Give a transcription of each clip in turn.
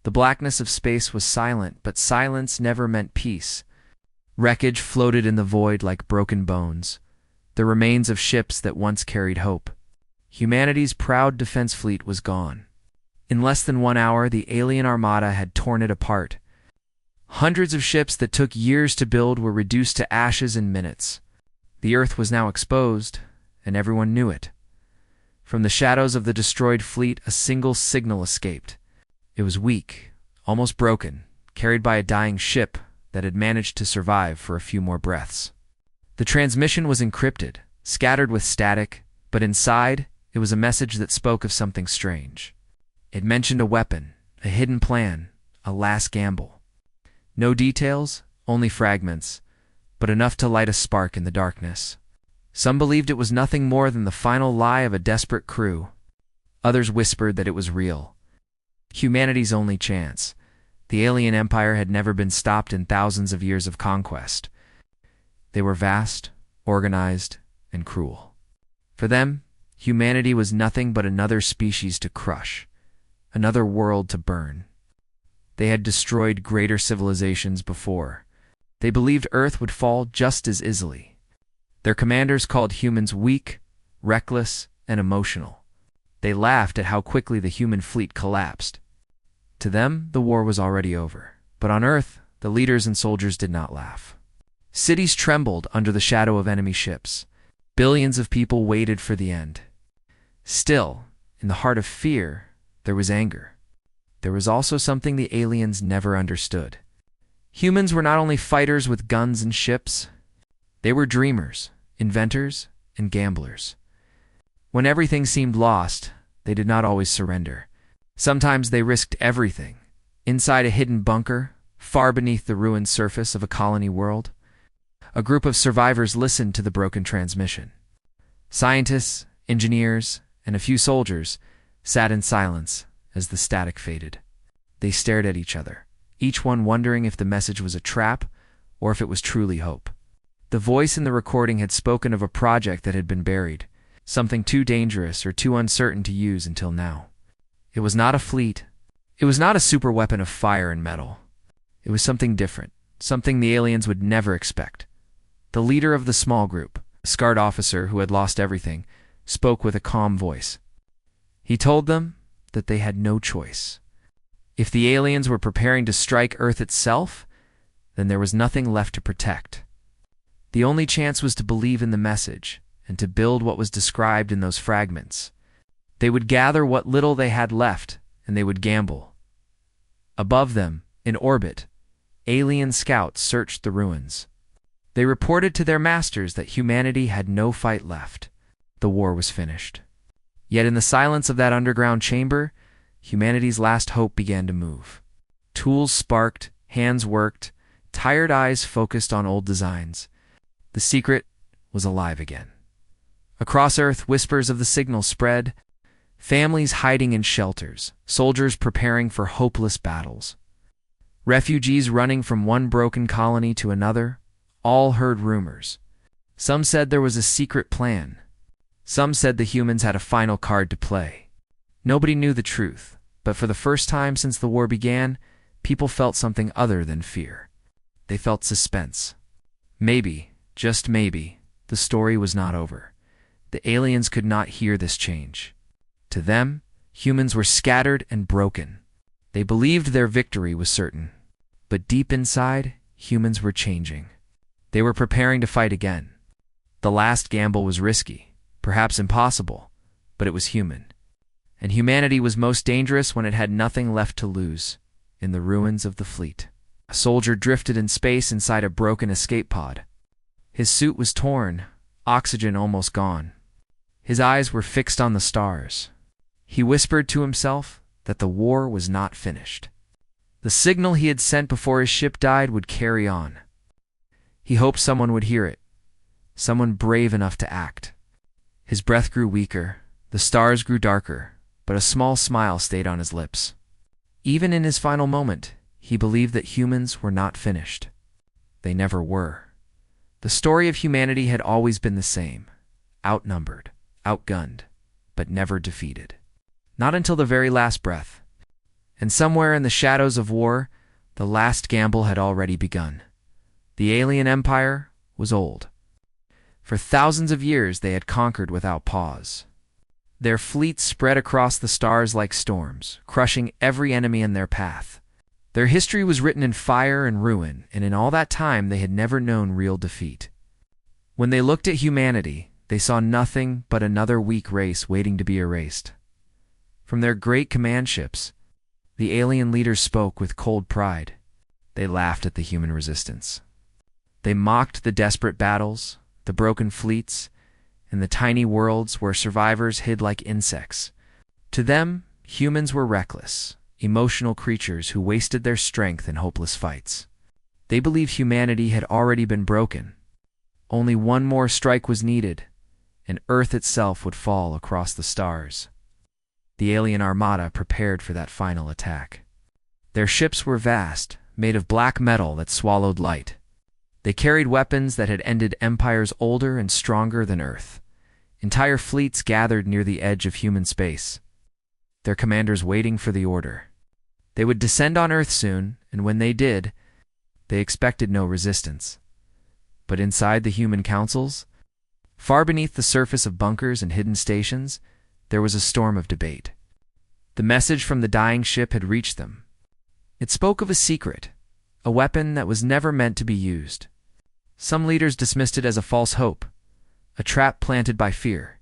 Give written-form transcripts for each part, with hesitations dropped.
The blackness of space was silent, but silence never meant peace. Wreckage floated in the void like broken bones, the remains of ships that once carried hope. Humanity's proud defense fleet was gone. In less than 1 hour, the alien armada had torn it apart. Hundreds of ships that took years to build were reduced to ashes in minutes. The Earth was now exposed, and everyone knew it. From the shadows of the destroyed fleet, a single signal escaped. It was weak, almost broken, carried by a dying ship that had managed to survive for a few more breaths. The transmission was encrypted, scattered with static, but inside, it was a message that spoke of something strange. It mentioned a weapon, a hidden plan, a last gamble. No details, only fragments, but enough to light a spark in the darkness. Some believed it was nothing more than the final lie of a desperate crew. Others whispered that it was real. Humanity's only chance. The alien empire had never been stopped in thousands of years of conquest. They were vast, organized, and cruel. For them, humanity was nothing but another species to crush, another world to burn. They had destroyed greater civilizations before. They believed Earth would fall just as easily. Their commanders called humans weak, reckless, and emotional. They laughed at how quickly the human fleet collapsed. To them, the war was already over. But on Earth, the leaders and soldiers did not laugh. Cities trembled under the shadow of enemy ships. Billions of people waited for the end. Still, in the heart of fear, there was anger. There was also something the aliens never understood. Humans were not only fighters with guns and ships, they were dreamers, inventors, and gamblers. When everything seemed lost, they did not always surrender. Sometimes they risked everything, inside a hidden bunker, far beneath the ruined surface of a colony world. A group of survivors listened to the broken transmission. Scientists, engineers, and a few soldiers sat in silence as the static faded. They stared at each other, each one wondering if the message was a trap or if it was truly hope. The voice in the recording had spoken of a project that had been buried, something too dangerous or too uncertain to use until now. It was not a fleet. It was not a super weapon of fire and metal. It was something different, something the aliens would never expect. The leader of the small group, a scarred officer who had lost everything, spoke with a calm voice. He told them that they had no choice. If the aliens were preparing to strike Earth itself, then there was nothing left to protect. The only chance was to believe in the message and to build what was described in those fragments. They would gather what little they had left, and they would gamble. Above them, in orbit, alien scouts searched the ruins. They reported to their masters that humanity had no fight left. The war was finished. Yet in the silence of that underground chamber, humanity's last hope began to move. Tools sparked, hands worked, tired eyes focused on old designs. The secret was alive again. Across Earth, whispers of the signal spread. Families hiding in shelters, soldiers preparing for hopeless battles. Refugees running from one broken colony to another, all heard rumors. Some said there was a secret plan. Some said the humans had a final card to play. Nobody knew the truth, but for the first time since the war began, people felt something other than fear. They felt suspense. Maybe, just maybe, the story was not over. The aliens could not hear this change. To them, humans were scattered and broken. They believed their victory was certain. But deep inside, humans were changing. They were preparing to fight again. The last gamble was risky, perhaps impossible, but it was human. And humanity was most dangerous when it had nothing left to lose, in the ruins of the fleet. A soldier drifted in space inside a broken escape pod. His suit was torn, oxygen almost gone. His eyes were fixed on the stars. He whispered to himself that the war was not finished. The signal he had sent before his ship died would carry on. He hoped someone would hear it, someone brave enough to act. His breath grew weaker, the stars grew darker, but a small smile stayed on his lips. Even in his final moment, he believed that humans were not finished. They never were. The story of humanity had always been the same: outnumbered, outgunned, but never defeated. Not until the very last breath. And somewhere in the shadows of war, the last gamble had already begun. The alien empire was old. For thousands of years they had conquered without pause. Their fleets spread across the stars like storms, crushing every enemy in their path. Their history was written in fire and ruin, and in all that time they had never known real defeat. When they looked at humanity, they saw nothing but another weak race waiting to be erased. From their great command ships, the alien leaders spoke with cold pride. They laughed at the human resistance. They mocked the desperate battles, the broken fleets, and the tiny worlds where survivors hid like insects. To them, humans were reckless, emotional creatures who wasted their strength in hopeless fights. They believed humanity had already been broken. Only one more strike was needed, and Earth itself would fall across the stars. The alien armada prepared for that final attack. Their ships were vast, made of black metal that swallowed light. They carried weapons that had ended empires older and stronger than Earth. Entire fleets gathered near the edge of human space, their commanders waiting for the order. They would descend on Earth soon, and when they did, they expected no resistance. But inside the human councils, far beneath the surface of bunkers and hidden stations, there was a storm of debate. The message from the dying ship had reached them. It spoke of a secret, a weapon that was never meant to be used. Some leaders dismissed it as a false hope, a trap planted by fear.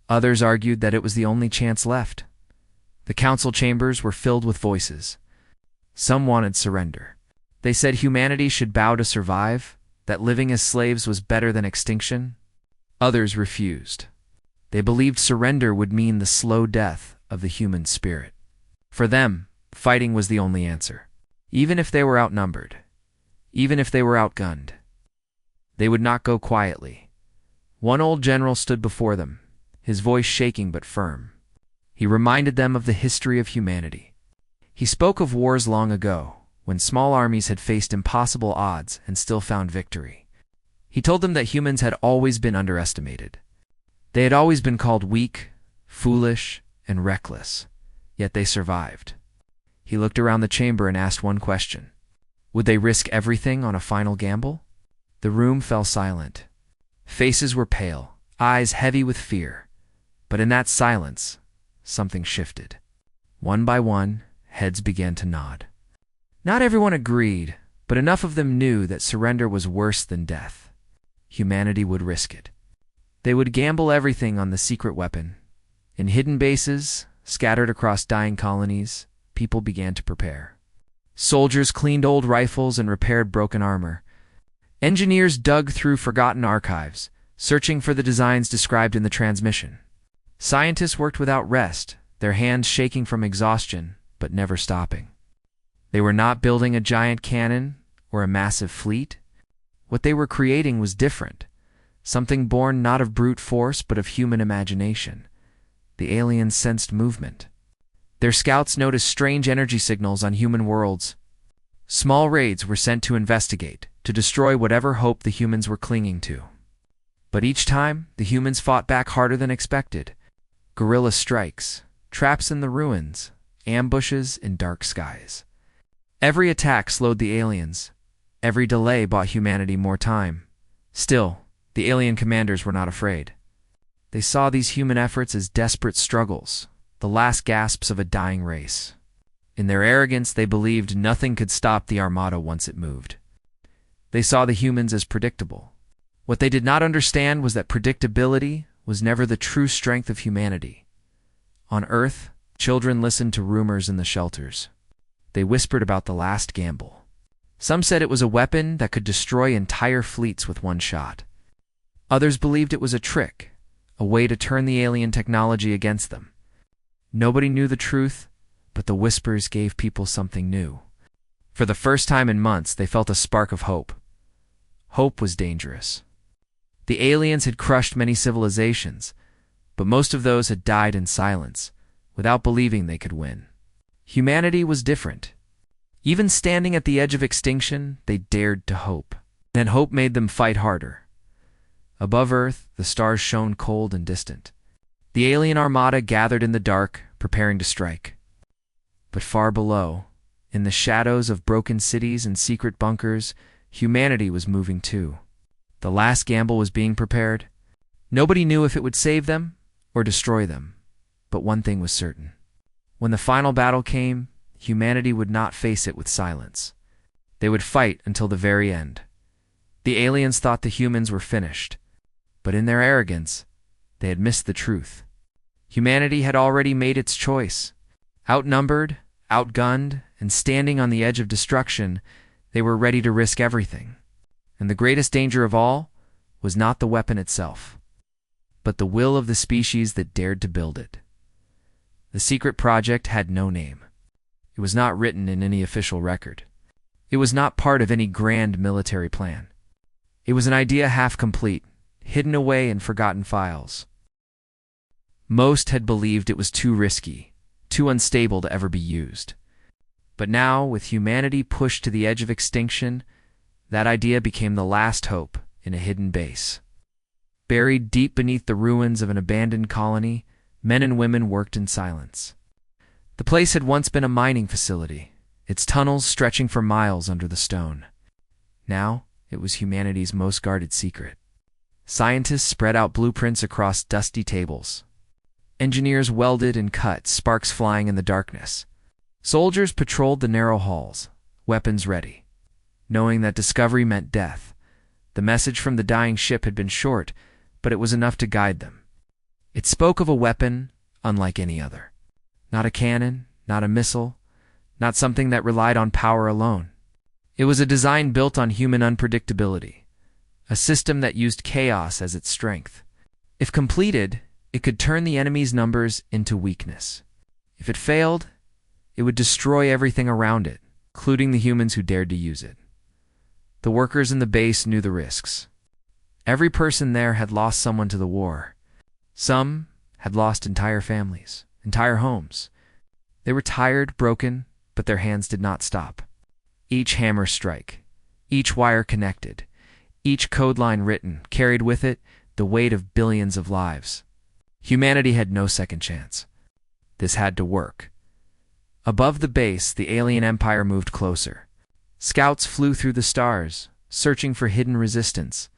Others argued that it was the only chance left. The council chambers were filled with voices. Some wanted surrender. They said humanity should bow to survive, that living as slaves was better than extinction. Others refused. They believed surrender would mean the slow death of the human spirit. For them, fighting was the only answer. Even if they were outnumbered, even if they were outgunned, they would not go quietly. One old general stood before them, his voice shaking but firm. He reminded them of the history of humanity. He spoke of wars long ago, when small armies had faced impossible odds and still found victory. He told them that humans had always been underestimated. They had always been called weak, foolish, and reckless, yet they survived. He looked around the chamber and asked one question. Would they risk everything on a final gamble? The room fell silent. Faces were pale, eyes heavy with fear. But in that silence, something shifted. One by one, heads began to nod. Not everyone agreed, but enough of them knew that surrender was worse than death. Humanity would risk it. They would gamble everything on the secret weapon. In hidden bases, scattered across dying colonies, people began to prepare. Soldiers cleaned old rifles and repaired broken armor. Engineers dug through forgotten archives, searching for the designs described in the transmission. Scientists worked without rest, their hands shaking from exhaustion, but never stopping. They were not building a giant cannon or a massive fleet. What they were creating was different, something born not of brute force but of human imagination. The aliens sensed movement. Their scouts noticed strange energy signals on human worlds. Small raids were sent to investigate, to destroy whatever hope the humans were clinging to. But each time, the humans fought back harder than expected. Guerrilla strikes, traps in the ruins, ambushes in dark skies. Every attack slowed the aliens. Every delay bought humanity more time. Still, the alien commanders were not afraid. They saw these human efforts as desperate struggles, the last gasps of a dying race. In their arrogance, they believed nothing could stop the armada once it moved. They saw the humans as predictable. What they did not understand was that predictability was never the true strength of humanity. On Earth, children listened to rumors in the shelters. They whispered about the last gamble. Some said it was a weapon that could destroy entire fleets with one shot. Others believed it was a trick, a way to turn the alien technology against them. Nobody knew the truth, but the whispers gave people something new. For the first time in months, they felt a spark of hope. Hope was dangerous. The aliens had crushed many civilizations, but most of those had died in silence, without believing they could win. Humanity was different. Even standing at the edge of extinction, they dared to hope. And hope made them fight harder. Above Earth, the stars shone cold and distant. The alien armada gathered in the dark, preparing to strike. But far below, in the shadows of broken cities and secret bunkers, humanity was moving too. The last gamble was being prepared. Nobody knew if it would save them or destroy them, but one thing was certain. When the final battle came, humanity would not face it with silence. They would fight until the very end. The aliens thought the humans were finished, but in their arrogance, they had missed the truth. Humanity had already made its choice. Outnumbered, outgunned, and standing on the edge of destruction, they were ready to risk everything. And the greatest danger of all was not the weapon itself, but the will of the species that dared to build it. The secret project had no name. It was not written in any official record. It was not part of any grand military plan. It was an idea half complete, hidden away in forgotten files. Most had believed it was too risky, too unstable to ever be used. But now, with humanity pushed to the edge of extinction, that idea became the last hope in a hidden base. Buried deep beneath the ruins of an abandoned colony, men and women worked in silence. The place had once been a mining facility, its tunnels stretching for miles under the stone. Now, it was humanity's most guarded secret. Scientists spread out blueprints across dusty tables. Engineers welded and cut, sparks flying in the darkness. Soldiers patrolled the narrow halls, weapons ready. Knowing that discovery meant death, the message from the dying ship had been short, but it was enough to guide them. It spoke of a weapon unlike any other. Not a cannon, not a missile, not something that relied on power alone. It was a design built on human unpredictability, a system that used chaos as its strength. If completed, it could turn the enemy's numbers into weakness. If it failed, it would destroy everything around it, including the humans who dared to use it. The workers in the base knew the risks. Every person there had lost someone to the war. Some had lost entire families, entire homes. They were tired, broken, but their hands did not stop. Each hammer strike, each wire connected, each code line written, carried with it the weight of billions of lives. Humanity had no second chance. This had to work. Above the base, the alien empire moved closer. Scouts flew through the stars, searching for hidden resistance.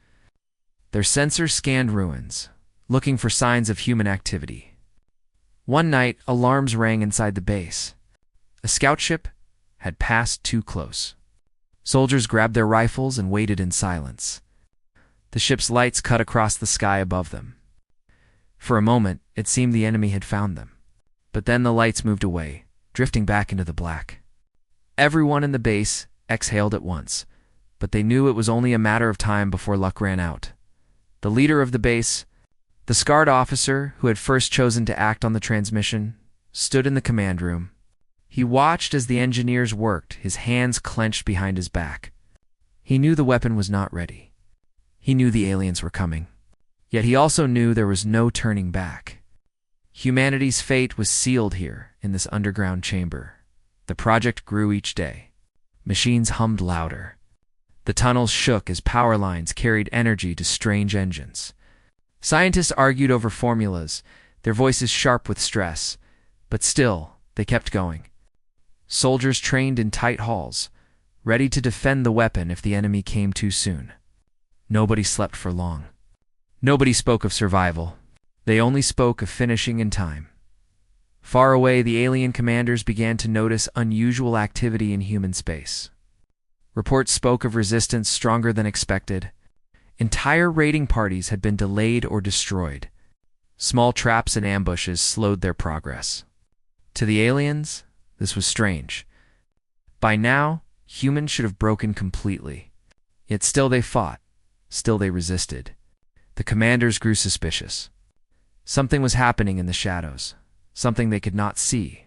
Their sensors scanned ruins, looking for signs of human activity. One night, alarms rang inside the base. A scout ship had passed too close. Soldiers grabbed their rifles and waited in silence. The ship's lights cut across the sky above them. For a moment, it seemed the enemy had found them. But then the lights moved away, drifting back into the black. Everyone in the base exhaled at once, but they knew it was only a matter of time before luck ran out. The leader of the base, the scarred officer who had first chosen to act on the transmission, stood in the command room. He watched as the engineers worked, his hands clenched behind his back. He knew the weapon was not ready. He knew the aliens were coming. Yet he also knew there was no turning back. Humanity's fate was sealed here in this underground chamber. The project grew each day. Machines hummed louder. The tunnels shook as power lines carried energy to strange engines. Scientists argued over formulas, their voices sharp with stress, but still, they kept going. Soldiers trained in tight halls, ready to defend the weapon if the enemy came too soon. Nobody slept for long. Nobody spoke of survival. They only spoke of finishing in time. Far away, the alien commanders began to notice unusual activity in human space. Reports spoke of resistance stronger than expected. Entire raiding parties had been delayed or destroyed. Small traps and ambushes slowed their progress. To the aliens, this was strange. By now, humans should have broken completely. Yet still they fought. Still they resisted. The commanders grew suspicious. Something was happening in the shadows, something they could not see.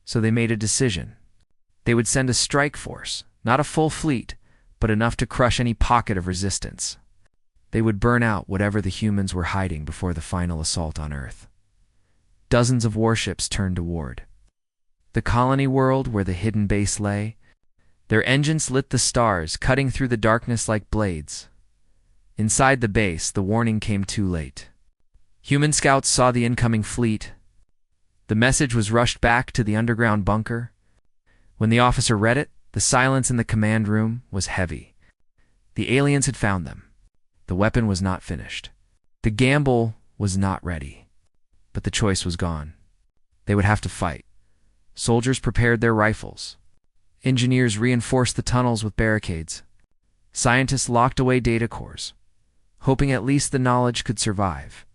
So they made a decision. They would send a strike force, not a full fleet, but enough to crush any pocket of resistance. They would burn out whatever the humans were hiding before the final assault on Earth. Dozens of warships turned toward the colony world where the hidden base lay. Their engines lit the stars, cutting through the darkness like blades. Inside the base, the warning came too late. Human scouts saw the incoming fleet. The message was rushed back to the underground bunker. When the officer read it, the silence in the command room was heavy. The aliens had found them. The weapon was not finished. The gamble was not ready. But the choice was gone. They would have to fight. Soldiers prepared their rifles. Engineers reinforced the tunnels with barricades. Scientists locked away data cores, hoping at least the knowledge could survive.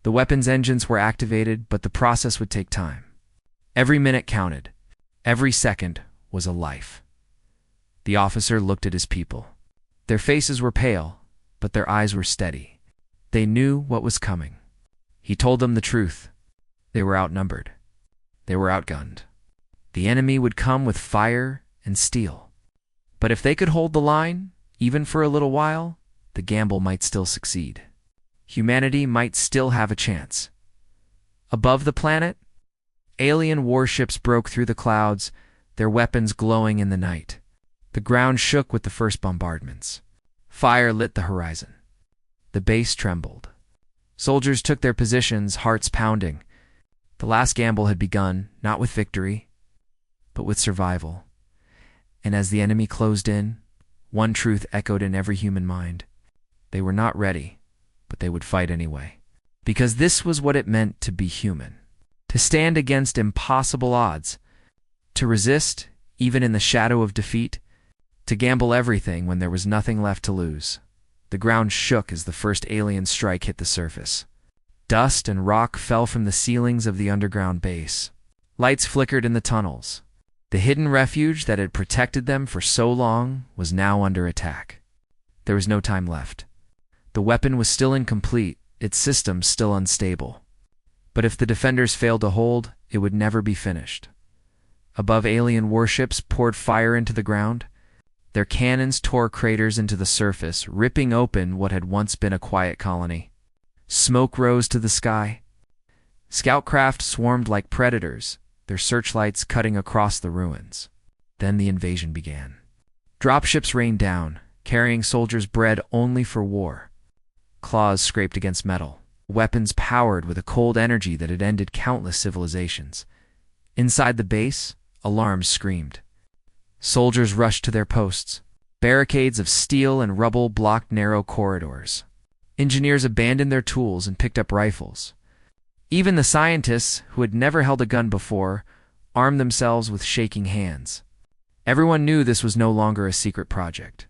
The weapons engines were activated, but the process would take time. Every minute counted. Every second was a life. The officer looked at his people. Their faces were pale, but their eyes were steady. They knew what was coming. He told them the truth. They were outnumbered. They were outgunned. The enemy would come with fire and steel. But if they could hold the line, even for a little while, the gamble might still succeed. Humanity might still have a chance. Above the planet, alien warships broke through the clouds, their weapons glowing in the night. The ground shook with the first bombardments. Fire lit the horizon. The base trembled. Soldiers took their positions, hearts pounding. The last gamble had begun, not with victory, but with survival. And as the enemy closed in, one truth echoed in every human mind. They were not ready, but they would fight anyway. Because this was what it meant to be human. To stand against impossible odds. To resist, even in the shadow of defeat. To gamble everything when there was nothing left to lose. The ground shook as the first alien strike hit the surface. Dust and rock fell from the ceilings of the underground base. Lights flickered in the tunnels. The hidden refuge that had protected them for so long was now under attack. There was no time left. The weapon was still incomplete, its systems still unstable. But if the defenders failed to hold, it would never be finished. Above, alien warships poured fire into the ground. Their cannons tore craters into the surface, ripping open what had once been a quiet colony. Smoke rose to the sky. Scout craft swarmed like predators, their searchlights cutting across the ruins. Then the invasion began. Dropships rained down, carrying soldiers bred only for war. Claws scraped against metal, weapons powered with a cold energy that had ended countless civilizations. Inside the base, alarms screamed. Soldiers rushed to their posts. Barricades of steel and rubble blocked narrow corridors. Engineers abandoned their tools and picked up rifles. Even the scientists, who had never held a gun before, armed themselves with shaking hands. Everyone knew this was no longer a secret project.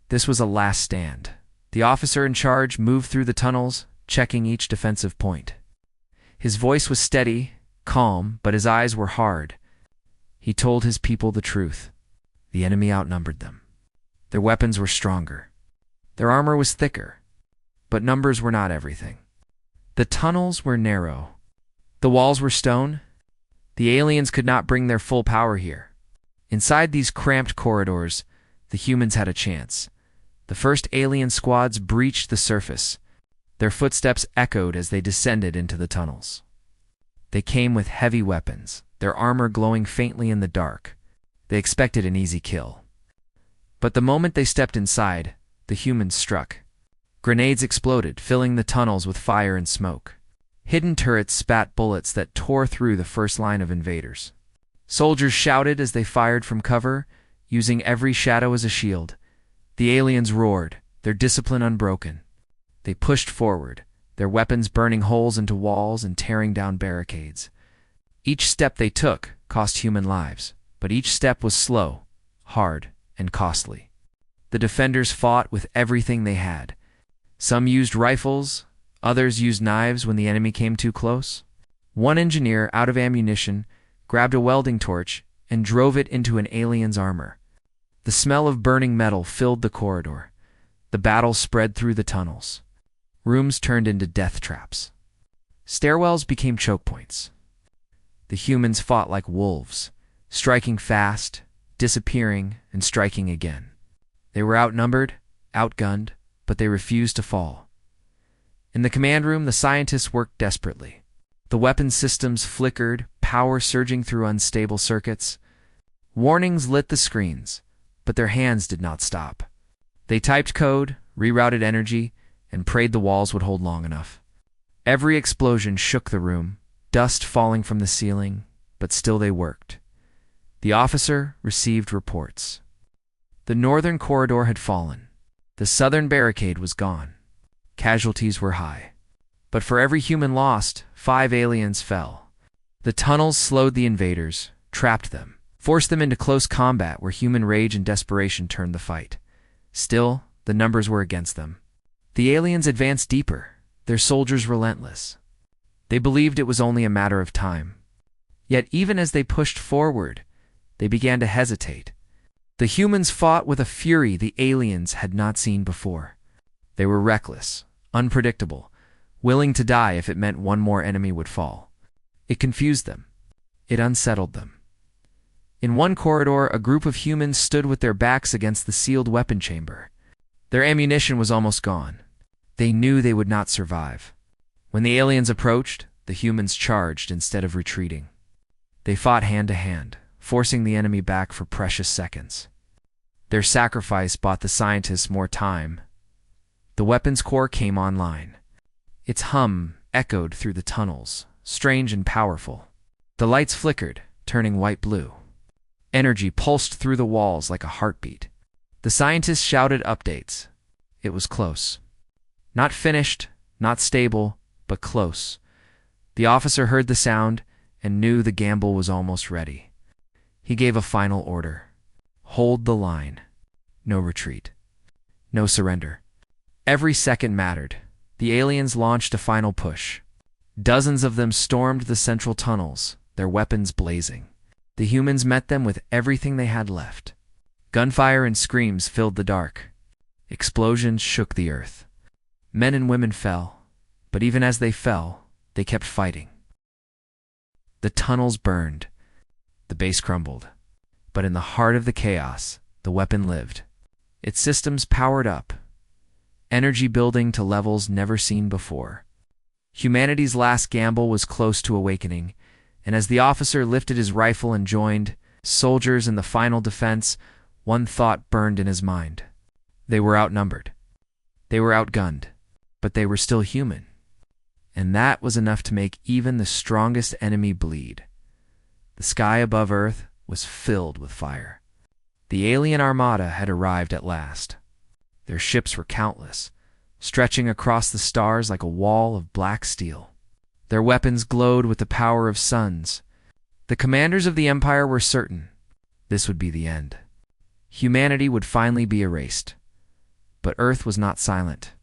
This was a last stand. The officer in charge moved through the tunnels, checking each defensive point. His voice was steady, calm, but his eyes were hard. He told his people the truth. The enemy outnumbered them. Their weapons were stronger. Their armor was thicker. But numbers were not everything. The tunnels were narrow. The walls were stone. The aliens could not bring their full power here. Inside these cramped corridors, the humans had a chance. The first alien squads breached the surface. Their footsteps echoed as they descended into the tunnels. They came with heavy weapons, their armor glowing faintly in the dark. They expected an easy kill. But the moment they stepped inside, the humans struck. Grenades exploded, filling the tunnels with fire and smoke. Hidden turrets spat bullets that tore through the first line of invaders. Soldiers shouted as they fired from cover, using every shadow as a shield. The aliens roared, their discipline unbroken. They pushed forward, their weapons burning holes into walls and tearing down barricades. Each step they took cost human lives, but each step was slow, hard, and costly. The defenders fought with everything they had. Some used rifles, others used knives when the enemy came too close. One engineer, out of ammunition, grabbed a welding torch and drove it into an alien's armor. The smell of burning metal filled the corridor. The battle spread through the tunnels. Rooms turned into death traps. Stairwells became choke points. The humans fought like wolves, striking fast, disappearing, and striking again. They were outnumbered, outgunned, but they refused to fall. In the command room, the scientists worked desperately. The weapon systems flickered, power surging through unstable circuits. Warnings lit the screens, but their hands did not stop. They typed code, rerouted energy, and prayed the walls would hold long enough. Every explosion shook the room, dust falling from the ceiling, but still they worked. The officer received reports. The northern corridor had fallen. The southern barricade was gone. Casualties were high. But for every human lost, 5 aliens fell. The tunnels slowed the invaders, trapped them, forced them into close combat where human rage and desperation turned the fight. Still, the numbers were against them. The aliens advanced deeper, their soldiers relentless. They believed it was only a matter of time. Yet even as they pushed forward, they began to hesitate. The humans fought with a fury the aliens had not seen before. They were reckless, unpredictable, willing to die if it meant one more enemy would fall. It confused them. It unsettled them. In one corridor, a group of humans stood with their backs against the sealed weapon chamber. Their ammunition was almost gone. They knew they would not survive. When the aliens approached, the humans charged instead of retreating. They fought hand to hand, forcing the enemy back for precious seconds. Their sacrifice bought the scientists more time. The weapons core came online. Its hum echoed through the tunnels, strange and powerful. The lights flickered, turning white-blue. Energy pulsed through the walls like a heartbeat. The scientists shouted updates. It was close. Not finished, not stable, but close. The officer heard the sound and knew the gamble was almost ready. He gave a final order. Hold the line. No retreat. No surrender. Every second mattered. The aliens launched a final push. Dozens of them stormed the central tunnels, their weapons blazing. The humans met them with everything they had left. Gunfire and screams filled the dark. Explosions shook the earth. Men and women fell, but even as they fell, they kept fighting. The tunnels burned. The base crumbled. But in the heart of the chaos, the weapon lived. Its systems powered up, energy building to levels never seen before. Humanity's last gamble was close to awakening, and as the officer lifted his rifle and joined soldiers in the final defense, one thought burned in his mind. They were outnumbered. They were outgunned, but they were still human. And that was enough to make even the strongest enemy bleed. The sky above Earth was filled with fire. The alien armada had arrived at last. Their ships were countless, stretching across the stars like a wall of black steel. Their weapons glowed with the power of suns. The commanders of the Empire were certain this would be the end. Humanity would finally be erased. But Earth was not silent.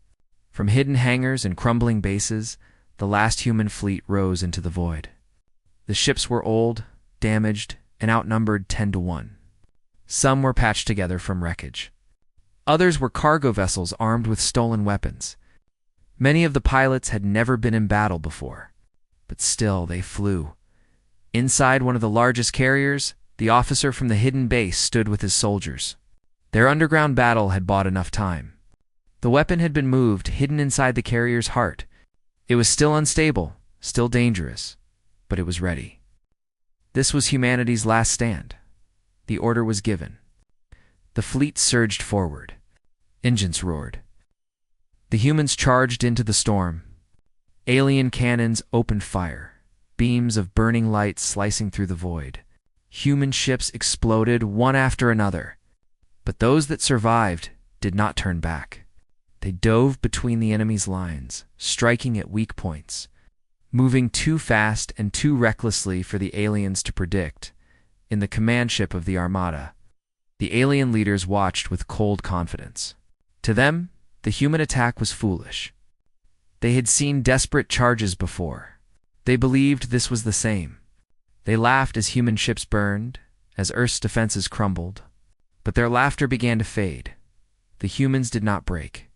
From hidden hangars and crumbling bases, the last human fleet rose into the void. The ships were old, damaged, and outnumbered 10 to 1. Some were patched together from wreckage. Others were cargo vessels armed with stolen weapons. Many of the pilots had never been in battle before, but still they flew. Inside one of the largest carriers, the officer from the hidden base stood with his soldiers. Their underground battle had bought enough time. The weapon had been moved, hidden inside the carrier's heart. It was still unstable, still dangerous, but it was ready. This was humanity's last stand. The order was given. The fleet surged forward. Engines roared. The humans charged into the storm. Alien cannons opened fire, beams of burning light slicing through the void. Human ships exploded one after another. But those that survived did not turn back. They dove between the enemy's lines, striking at weak points, moving too fast and too recklessly for the aliens to predict. In the command ship of the Armada, the alien leaders watched with cold confidence. To them, the human attack was foolish. They had seen desperate charges before. They believed this was the same. They laughed as human ships burned, as Earth's defenses crumbled. But their laughter began to fade. The humans did not break.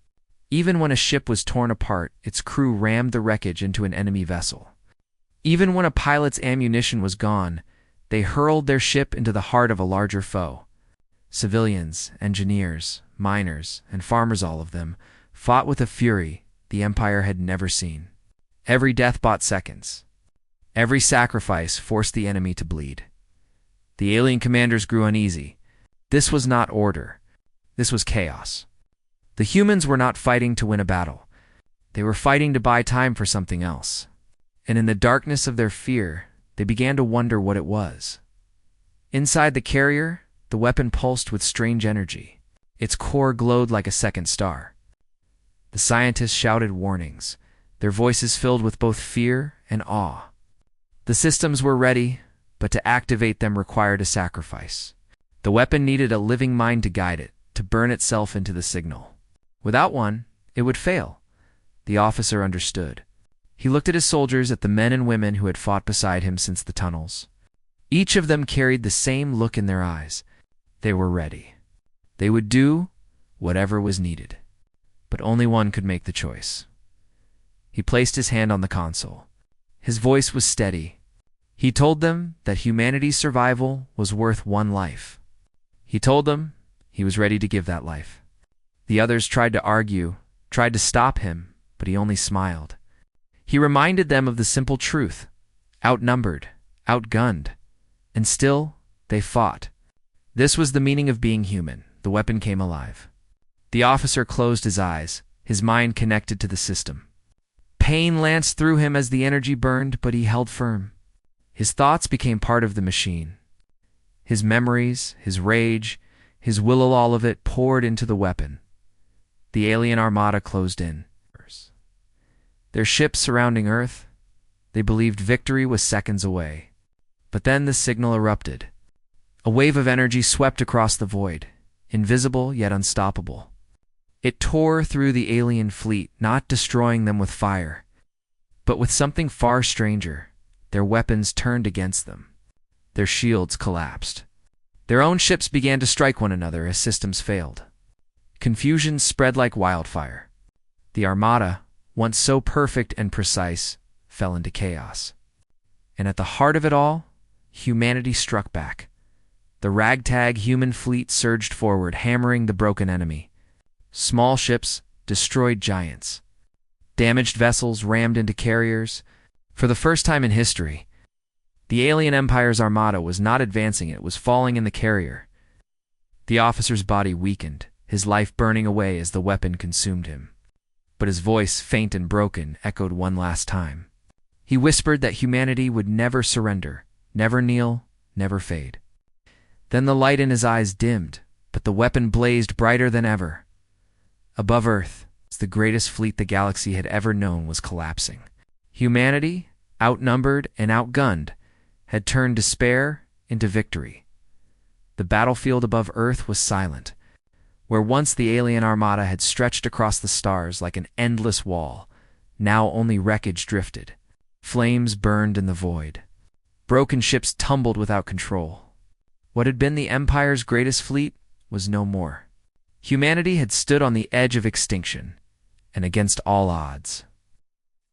Even when a ship was torn apart, its crew rammed the wreckage into an enemy vessel. Even when a pilot's ammunition was gone, they hurled their ship into the heart of a larger foe. Civilians, engineers, miners, and farmers, all of them, fought with a fury the Empire had never seen. Every death bought seconds. Every sacrifice forced the enemy to bleed. The alien commanders grew uneasy. This was not order. This was chaos. The humans were not fighting to win a battle. They were fighting to buy time for something else. And in the darkness of their fear, they began to wonder what it was. Inside the carrier, the weapon pulsed with strange energy. Its core glowed like a second star. The scientists shouted warnings, their voices filled with both fear and awe. The systems were ready, but to activate them required a sacrifice. The weapon needed a living mind to guide it, to burn itself into the signal. Without one, it would fail. The officer understood. He looked at his soldiers, at the men and women who had fought beside him since the tunnels. Each of them carried the same look in their eyes. They were ready. They would do whatever was needed. But only one could make the choice. He placed his hand on the console. His voice was steady. He told them that humanity's survival was worth one life. He told them he was ready to give that life. The others tried to argue, tried to stop him, but he only smiled. He reminded them of the simple truth: outnumbered, outgunned, and still they fought. This was the meaning of being human. The weapon came alive. The officer closed his eyes, his mind connected to the system. Pain lanced through him as the energy burned, but he held firm. His thoughts became part of the machine. His memories, his rage, his will, all of it poured into the weapon. The alien armada closed in. Their ships surrounding Earth, they believed victory was seconds away. But then the signal erupted. A wave of energy swept across the void, invisible yet unstoppable. It tore through the alien fleet, not destroying them with fire, but with something far stranger. Their weapons turned against them. Their shields collapsed. Their own ships began to strike one another as systems failed. Confusion spread like wildfire. The armada, once so perfect and precise, fell into chaos. And at the heart of it all, humanity struck back. The ragtag human fleet surged forward, hammering the broken enemy. Small ships destroyed giants. Damaged vessels rammed into carriers. For the first time in history, the alien empire's armada was not advancing, it was falling in the carrier. The officer's body weakened, his life burning away as the weapon consumed him. But his voice, faint and broken, echoed one last time. He whispered that humanity would never surrender, never kneel, never fade. Then the light in his eyes dimmed, but the weapon blazed brighter than ever. Above Earth, the greatest fleet the galaxy had ever known was collapsing. Humanity, outnumbered and outgunned, had turned despair into victory. The battlefield above Earth was silent. Where once the alien armada had stretched across the stars like an endless wall, now only wreckage drifted. Flames burned in the void. Broken ships tumbled without control. What had been the Empire's greatest fleet was no more. Humanity had stood on the edge of extinction, and against all odds,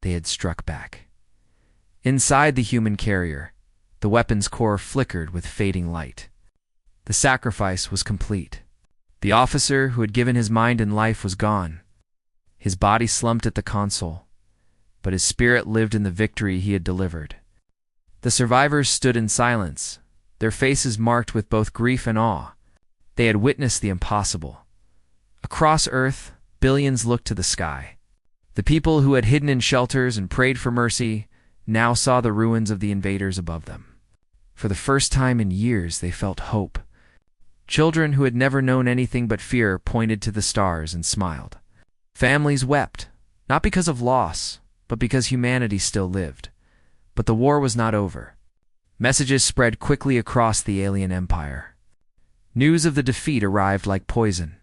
they had struck back. Inside the human carrier, the weapon's core flickered with fading light. The sacrifice was complete. The officer who had given his mind and life was gone. His body slumped at the console, but his spirit lived in the victory he had delivered. The survivors stood in silence, their faces marked with both grief and awe. They had witnessed the impossible. Across Earth, billions looked to the sky. The people who had hidden in shelters and prayed for mercy now saw the ruins of the invaders above them. For the first time in years, they felt hope. Children who had never known anything but fear pointed to the stars and smiled. Families wept, not because of loss, but because humanity still lived. But the war was not over. Messages spread quickly across the alien empire. News of the defeat arrived like poison.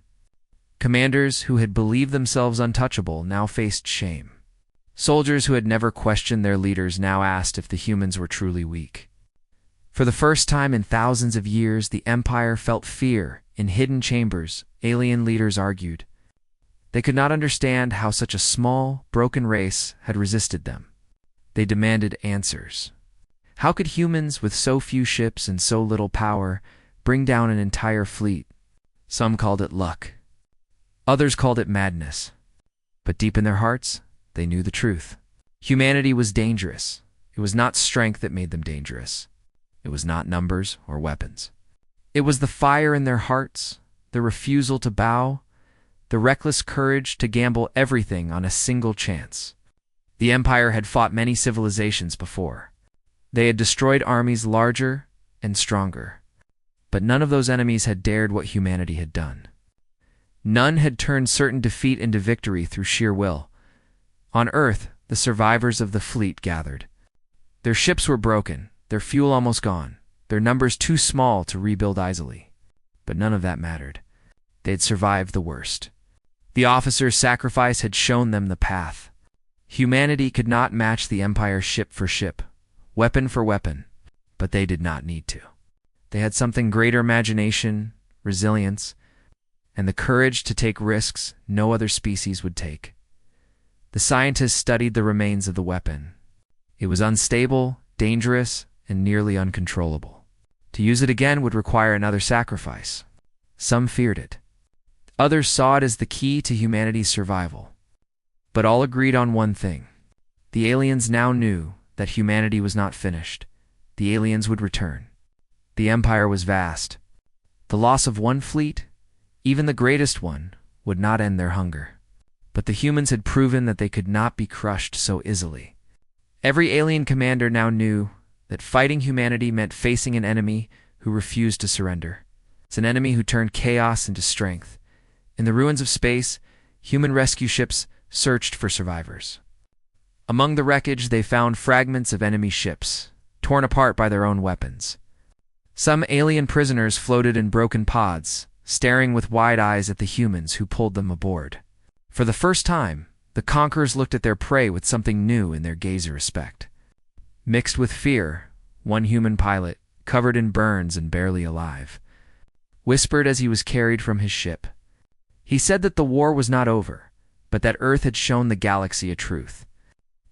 Commanders who had believed themselves untouchable now faced shame. Soldiers who had never questioned their leaders now asked if the humans were truly weak. For the first time in thousands of years, the Empire felt fear. In hidden chambers, alien leaders argued. They could not understand how such a small, broken race had resisted them. They demanded answers. How could humans with so few ships and so little power bring down an entire fleet? Some called it luck. Others called it madness. But deep in their hearts, they knew the truth. Humanity was dangerous. It was not strength that made them dangerous. It was not numbers or weapons. It was the fire in their hearts, the refusal to bow, the reckless courage to gamble everything on a single chance. The Empire had fought many civilizations before. They had destroyed armies larger and stronger. But none of those enemies had dared what humanity had done. None had turned certain defeat into victory through sheer will. On Earth, the survivors of the fleet gathered. Their ships were broken, their fuel almost gone, their numbers too small to rebuild easily. But none of that mattered. They had survived the worst. The officer's sacrifice had shown them the path. Humanity could not match the Empire ship for ship, weapon for weapon, but they did not need to. They had something greater: imagination, resilience, and the courage to take risks no other species would take. The scientists studied the remains of the weapon. It was unstable, dangerous, and nearly uncontrollable. To use it again would require another sacrifice. Some feared it. Others saw it as the key to humanity's survival. But all agreed on one thing. The aliens now knew that humanity was not finished. The aliens would return. The Empire was vast. The loss of one fleet, even the greatest one, would not end their hunger. But the humans had proven that they could not be crushed so easily. Every alien commander now knew that fighting humanity meant facing an enemy who refused to surrender. It's an enemy who turned chaos into strength. In the ruins of space, human rescue ships searched for survivors. Among the wreckage, they found fragments of enemy ships, torn apart by their own weapons. Some alien prisoners floated in broken pods, staring with wide eyes at the humans who pulled them aboard. For the first time, the conquerors looked at their prey with something new in their gaze of respect. Mixed with fear, one human pilot, covered in burns and barely alive, whispered as he was carried from his ship. He said that the war was not over, but that Earth had shown the galaxy a truth.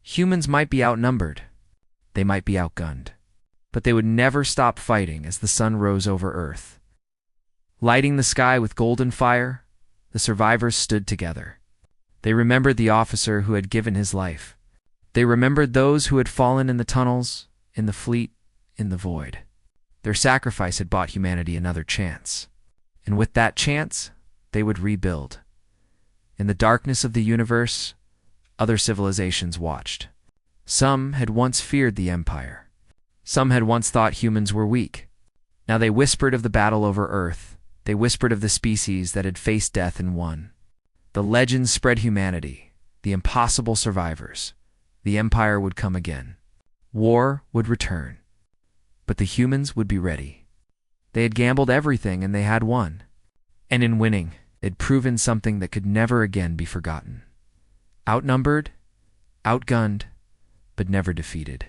Humans might be outnumbered, they might be outgunned, but they would never stop fighting as the sun rose over Earth. Lighting the sky with golden fire, the survivors stood together. They remembered the officer who had given his life. They remembered those who had fallen in the tunnels, in the fleet, in the void. Their sacrifice had bought humanity another chance. And with that chance, they would rebuild. In the darkness of the universe, other civilizations watched. Some had once feared the Empire. Some had once thought humans were weak. Now they whispered of the battle over Earth. They whispered of the species that had faced death and won. The legends spread humanity, the impossible survivors. The Empire would come again. War would return. But the humans would be ready. They had gambled everything and they had won. And in winning, they'd proven something that could never again be forgotten. Outnumbered, outgunned, but never defeated.